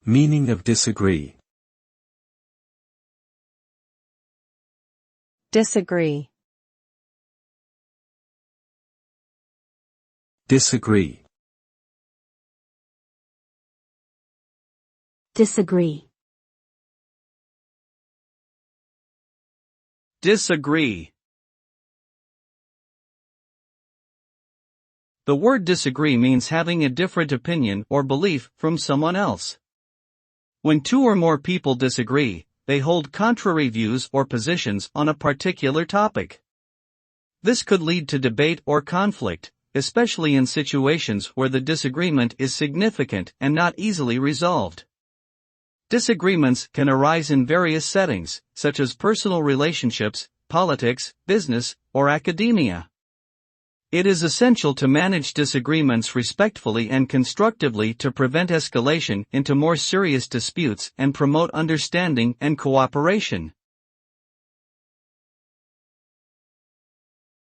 Meaning of disagree. Disagree. Disagree. Disagree. Disagree. The word disagree means having a different opinion or belief from someone else. When two or more people disagree, they hold contrary views or positions on a particular topic. This could lead to debate or conflict, especially in situations where the disagreement is significant and not easily resolved. Disagreements can arise in various settings, such as personal relationships, politics, business, or academia. It is essential to manage disagreements respectfully and constructively to prevent escalation into more serious disputes and promote understanding and cooperation.